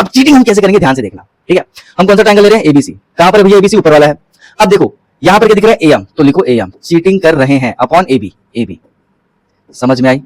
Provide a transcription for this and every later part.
अब चीटिंग हम कैसे करेंगे ध्यान से देखना, ठीक है। हम कौन सा ट्रायंगल ले रहे हैं, एबीसी। कहां पर भैया, एबीसी ऊपर वाला है। अब देखो यहां पर क्या दिख रहा है, एएम, तो लिखो एएम, चीटिंग कर रहे हैं अपॉन एबी, एबी। समझ में आई?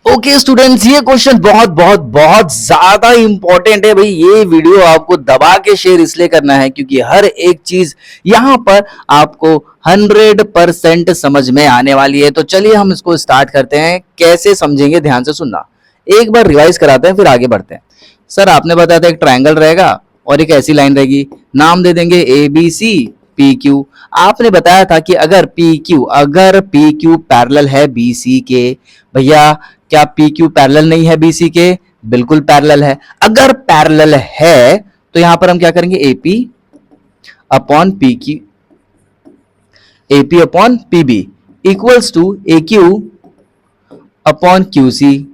ओके स्टूडेंट्स, ये क्वेश्चन बहुत बहुत बहुत ज्यादा इंपॉर्टेंट है भाई। ये वीडियो आपको दबा के शेयर इसलिए करना है क्योंकि हर एक चीज यहां पर आपको 100% समझ में आने वाली है। तो चलिए हम इसको स्टार्ट करते हैं। कैसे समझेंगे, ध्यान से सुनना। एक बार रिवाइज कराते हैं फिर आगे बढ़ते हैं। सर आपने बताया था एक ट्रायंगल रहेगा और एक ऐसी लाइन रहेगी, नाम दे देंगे A B C P Q. आपने बताया था कि अगर पी क्यू पैरेलल है बी सी के, भैया क्या पी क्यू पैरेलल नहीं है बीसी के? बिल्कुल पैरेलल है। अगर पैरेलल है तो यहां पर हम क्या करेंगे, AP upon P Q, AP upon PB equals to A Q upon Q C.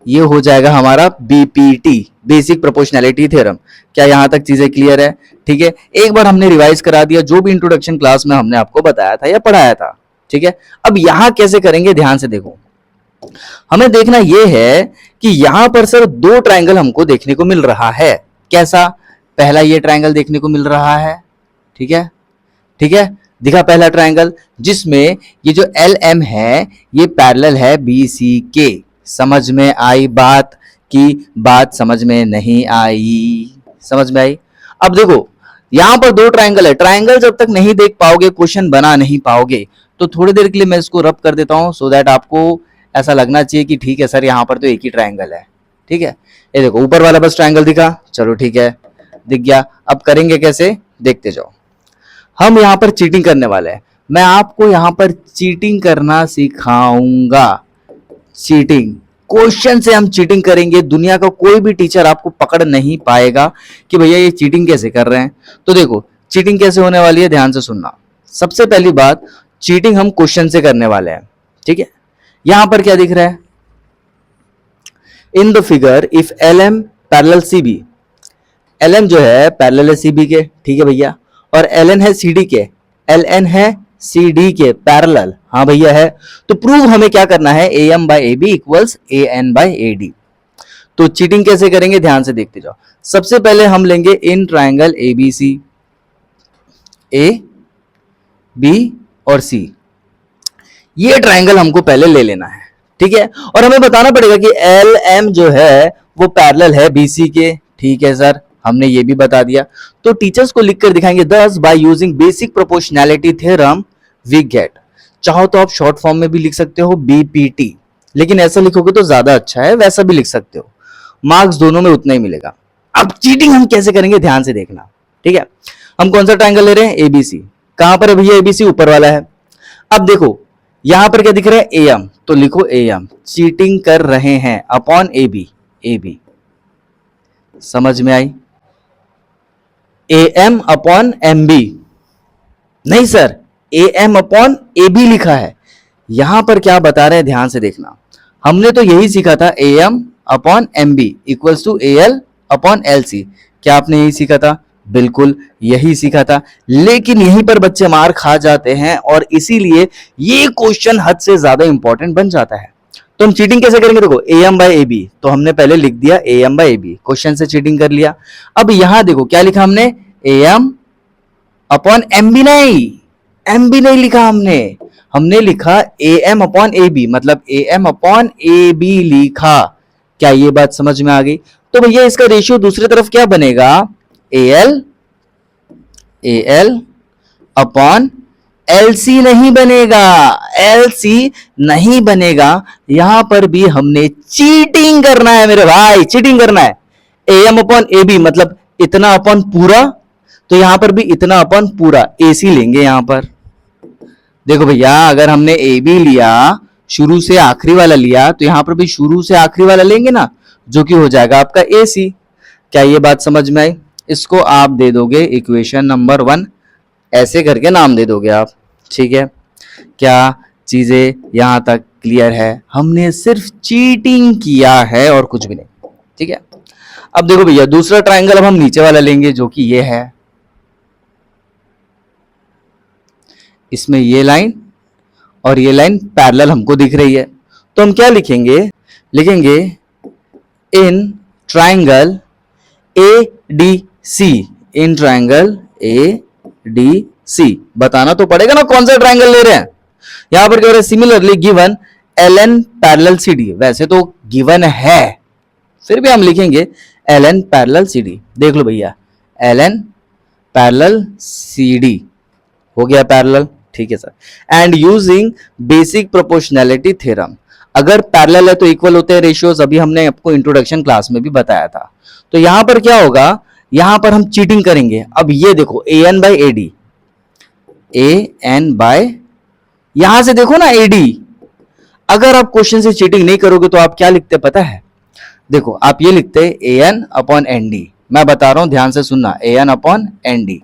ये हो जाएगा हमारा बीपीटी, बेसिक प्रोपोर्शनैलिटी थ्योरम। क्या यहां तक चीजें क्लियर है? ठीक है, एक बार हमने रिवाइज करा दिया जो भी इंट्रोडक्शन क्लास में हमने आपको बताया था या पढ़ाया था। ठीक है, अब यहां कैसे करेंगे ध्यान से देखो। हमें देखना यह है कि यहां पर सर दो ट्रायंगल हमको देखने को मिल रहा है। कैसा? पहला ये ट्रायंगल देखने को मिल रहा है, ठीक है, ठीक है, दिखा पहला ट्रायंगल जिसमें ये जो एल एम है ये पैरेलल है बी सी के। समझ में आई बात की बात समझ में नहीं आई? समझ में आई? अब देखो यहां पर दो ट्रायंगल है, ट्रायंगल जब तक नहीं देख पाओगे क्वेश्चन बना नहीं पाओगे। तो थोड़ी देर के लिए मैं इसको रब कर देता हूं सो दैट आपको ऐसा लगना चाहिए कि ठीक है सर यहां पर तो एक ही ट्रायंगल है। ठीक है, ये देखो ऊपर वाला बस ट्रायंगल दिखा, चलो ठीक है दिख गया। अब करेंगे कैसे, देखते जाओ। हम यहां पर चीटिंग करने वाले हैं। मैं आपको यहां पर चीटिंग करना सिखाऊंगा। चीटिंग, क्वेश्चन से हम चीटिंग करेंगे। दुनिया का कोई भी टीचर आपको पकड़ नहीं पाएगा कि भैया ये चीटिंग कैसे कर रहे हैं। तो देखो चीटिंग कैसे होने वाली है, ध्यान से सुनना। सबसे पहली बात, चीटिंग हम क्वेश्चन से करने वाले हैं। ठीक है, यहां पर क्या दिख रहा है, in the figure if L M parallel C B, L M जो है पैरेलल है सी बी के, ठीक है भैया, और एल एन है सी डी के, एल एन है सी डी के पैरेलल, हाँ भैया है। तो प्रूव हमें क्या करना है, A M by A B equals A N by A D. तो चीटिंग कैसे करेंगे ध्यान से देखते जाओ। सबसे पहले हम लेंगे in triangle A B C, A B और सी, ये ट्रायंगल हमको पहले ले लेना है। ठीक है, और हमें बताना पड़ेगा कि एल एम जो है वो पैरेलल है बीसी के। ठीक है सर, हमने ये भी बता दिया। तो टीचर्स को लिखकर दिखाएंगे, thus by using basic proportionality theorem we get. चाहो तो आप शॉर्ट फॉर्म में भी लिख सकते हो बीपीटी, लेकिन ऐसा लिखोगे तो ज्यादा अच्छा है, वैसा भी लिख सकते हो, मार्क्स दोनों में उतना ही मिलेगा। अब चीटिंग हम कैसे करेंगे ध्यान से देखना। ठीक है, हम कौन सा ट्रायंगल ले रहे हैं, एबीसी। कहां पर है भैया, एबीसी ऊपर वाला है। अब देखो यहां पर क्या दिख रहा है, एएम, तो लिखो एएम, चीटिंग कर रहे हैं अपॉन एबी, एबी। समझ में आई? एएम अपॉन एमबी नहीं सर, एएम अपॉन एबी लिखा है। यहां पर क्या बता रहे हैं ध्यान से देखना। हमने तो यही सीखा था, AM upon MB equals to AL upon LC. क्या आपने यही सीखा था? बिल्कुल यही सीखा था, लेकिन यहीं पर बच्चे मार खा जाते हैं और इसीलिए ये क्वेश्चन हद से ज्यादा इंपॉर्टेंट बन जाता है। तो हम चीटिंग कैसे करेंगे, देखो A M by A B, तो हमने पहले लिख दिया A M by A B, question से चीटिंग कर लिया। अब यहां देखो क्या लिखा हमने, A M upon M B, नहीं एम बी नहीं लिखा हमने, हमने लिखा A M upon A B, मतलब A M upon A B लिखा। क्या ये बात समझ में आ गई? तो भैया इसका रेशियो दूसरी तरफ क्या बनेगा, एल अपॉन एलसी नहीं बनेगा, एलसी नहीं बनेगा। यहां पर भी हमने चीटिंग करना है मेरे भाई, चीटिंग करना है। एम अपॉन ए बी मतलब इतना अपॉन पूरा, तो यहां पर भी इतना अपॉन पूरा, एसी लेंगे यहां पर। देखो भैया अगर हमने ए बी लिया, शुरू से आखिरी वाला लिया, तो यहां पर भी शुरू से आखिरी वाला लेंगे ना, जो कि हो जाएगा आपका एसी। क्या ये बात समझ में आई? इसको आप दे दोगे इक्वेशन नंबर 1, ऐसे करके नाम दे दोगे आप। ठीक है, क्या चीजें यहां तक क्लियर है? हमने सिर्फ चीटिंग किया है और कुछ भी नहीं। ठीक है, अब देखो भैया दूसरा ट्रायंगल अब हम नीचे वाला लेंगे जो कि ये है। इसमें ये लाइन और ये लाइन पैरेलल हमको दिख रही है, तो हम क्या लिखेंगे, लिखेंगे in triangle A D C, in triangle A D C, बताना तो पड़ेगा ना कौन सा ट्रायंगल ले रहे हैं। यहां पर क्या हो रहा है, similarly given L N parallel C D, वैसे तो गिवन है फिर भी हम लिखेंगे L N parallel C D. देख लो भैया, L N parallel C D हो गया पैरेलल, ठीक है sir. And using basic proportionality theorem, अगर पैरेलल है तो इक्वल होते हैं रेशियोज, अभी हमने आपको इंट्रोडक्शन क्लास में भी बताया था। तो यहां पर क्या होगा, यहां पर हम चीटिंग करेंगे। अब ये देखो A N by A D, A N by, यहां से देखो ना ए डी, अगर आप क्वेश्चन से चीटिंग नहीं करोगे तो आप क्या लिखते पता है, देखो आप ये लिखते A N upon N D, मैं बता रहा हूं ध्यान से सुनना, A N upon N D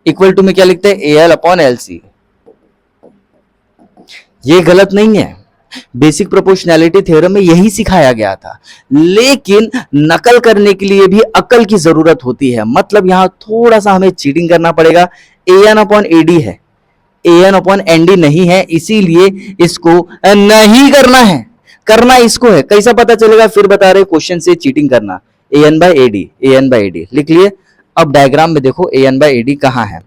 equal to में क्या लिखते हैं, A L upon L C. ये गलत नहीं है, बेसिक प्रोपोर्शनैलिटी थ्योरम में यही सिखाया गया था, लेकिन नकल करने के लिए भी अकल की जरूरत होती है, मतलब यहां थोड़ा सा हमें चीटिंग करना पड़ेगा। ए एन अपॉन ए डी है, ए एन अपॉन एन डी नहीं है, इसीलिए इसको नहीं करना है, करना इसको है। कैसा पता चलेगा, फिर बता रहे क्वेश्चन से चीटिंग करना, A N by A D, A N by A D लिख लिए। अब डायग्राम में देखो A N by A D कहां है,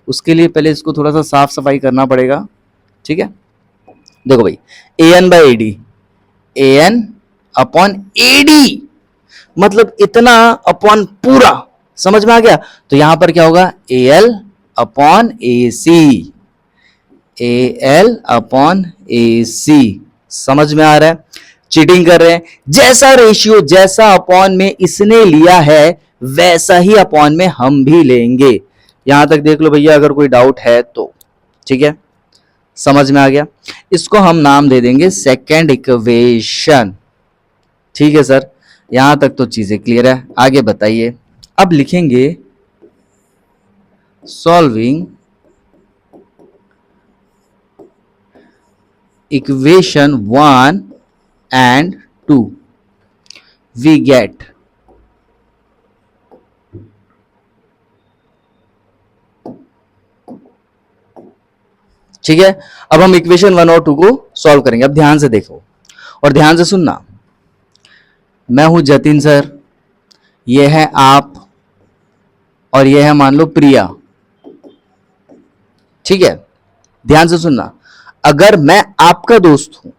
उसके लिए पहले इसको थोड़ा सा साफ सफाई करना पड़ेगा, ठीक है। देखो भाई, A N by A D, A N upon A D मतलब इतना अपॉन पूरा, समझ में आ गया। तो यहां पर क्या होगा, A L upon A C, A L upon A C, समझ में आ रहा है। चीटिंग कर रहे हैं, जैसा रेशियो जैसा अपॉन में इसने लिया है वैसा ही अपॉन में हम भी लेंगे। यहां तक देख लो भैया, अगर कोई डाउट है तो, ठीक है, समझ में आ गया। इसको हम नाम दे देंगे सेकेंड इक्वेशन, ठीक है सर। यहां तक तो चीजें क्लियर है, आगे बताइए। अब लिखेंगे solving equation 1 and 2 we get ठीक है। अब हम इक्वेशन 1 और 2 को सॉल्व करेंगे। अब ध्यान से देखो और ध्यान से सुनना, मैं हूं जतिन सर, ये है आप और ये है मान लो प्रिया, ठीक है। ध्यान से सुनना, अगर मैं आपका दोस्त हूं,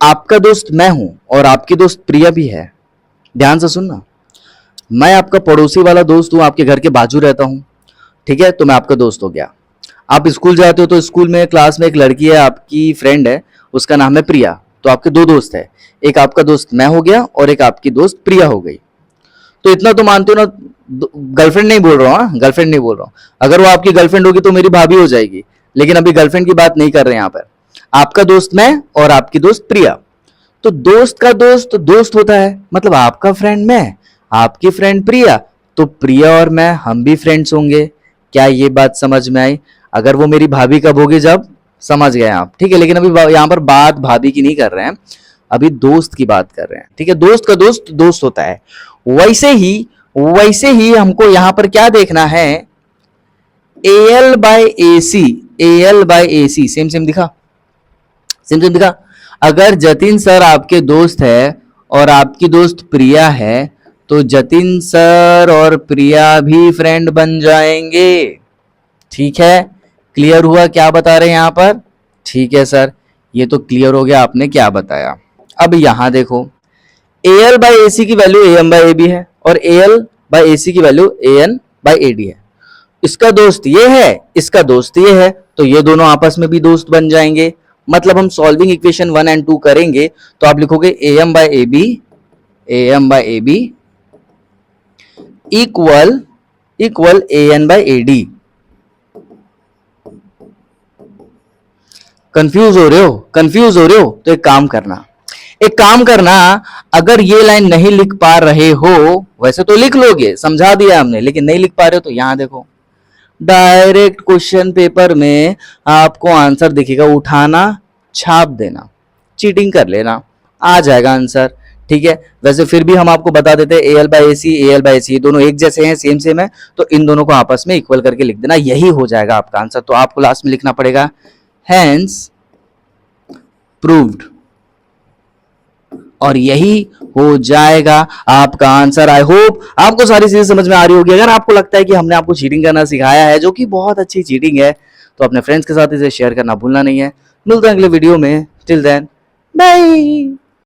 आपका दोस्त मैं हूं और आपकी दोस्त प्रिया भी है, ध्यान से सुनना, मैं आपका पड़ोसी वाला दोस्त हूं, आपके घर के बाजू रहता हूं, ठीक है, तो मैं आपका दोस्त हो गया। आप स्कूल जाते हो तो स्कूल में क्लास में एक लड़की है, आपकी फ्रेंड है, उसका नाम है प्रिया, तो आपके दो दोस्त है, एक आपका दोस्त मैं हो गया और एक आपकी दोस्त प्रिया हो गई। तो इतना तो मानते हो ना, गर्लफ्रेंड नहीं बोल रहा हूं, गर्लफ्रेंड नहीं बोल रहा हूं, अगर वो आपकी गर्लफ्रेंड होगी तो मेरी भाभी हो जाएगी, लेकिन अभी गर्लफ्रेंड की बात नहीं कर रहे हैं, यहां पर आपका दोस्त मैं और आपकी दोस्त प्रिया। तो दोस्त का दोस्त दोस्त होता है, मतलब आपका फ्रेंड मैं, आपकी फ्रेंड प्रिया, तो प्रिया और मैं हम भी फ्रेंड्स होंगे। क्या ये बात समझ में आई? अगर वो मेरी भाभी कब होगी, जब, समझ गए आप, ठीक है। लेकिन अभी यहां पर बात भाभी की नहीं कर रहे हैं, अभी दोस्त की बात कर रहे हैं, ठीक है। दोस्त का दोस्त दोस्त होता है। वैसे ही हमको यहां पर क्या देखना है, A L by A C, A L by A C same same दिखा, सेम सेम दिखा। अगर जतिन सर आपके दोस्त है और आपकी दोस्त प्रिया है, तो जतिन सर और प्रिया भी फ्रेंड बन जाएंगे, ठीक है। क्लियर हुआ क्या बता रहे हैं यहां पर? ठीक है सर, ये तो क्लियर हो गया आपने क्या बताया। अब यहां देखो, ए एल बाई ए सी की value A M by A B है और A L by A C की value A N by A D है। इसका दोस्त ये है, इसका दोस्त ये है, तो ये दोनों आपस में भी दोस्त बन जाएंगे। मतलब हम सॉल्विंग इक्वेशन 1 एंड 2 करेंगे तो आप लिखोगे A M by A B, A M by A B equal A N by A D. Confuse हो रहे हो तो एक काम करना, अगर ये लाइन नहीं लिख पा रहे हो, वैसे तो लिख लोगे, समझा दिया हमने, लेकिन नहीं लिख पा रहे हो तो यहां देखो, डायरेक्ट क्वेश्चन पेपर में आपको आंसर दिखेगा, उठाना छाप देना, चीटिंग कर लेना, आ जाएगा आंसर, ठीक है। वैसे फिर भी हम आपको बता देते हैं ए एल बाई ए सी दोनों एक जैसे हैं, सेम है, तो इन दोनों को आपस में इक्वल करके लिख देना, यही हो जाएगा आपका आंसर। तो आपको लास्ट में लिखना पड़ेगा hence proved, और यही हो जाएगा आपका आंसर। आई होप आपको सारी चीजें समझ में आ रही होगी। अगर आपको लगता है कि हमने आपको चीटिंग करना सिखाया है, जो कि बहुत अच्छी चीटिंग है, तो अपने फ्रेंड्स के साथ इसे शेयर करना भूलना नहीं है। मिलते हैं अगले वीडियो में। Till then bye.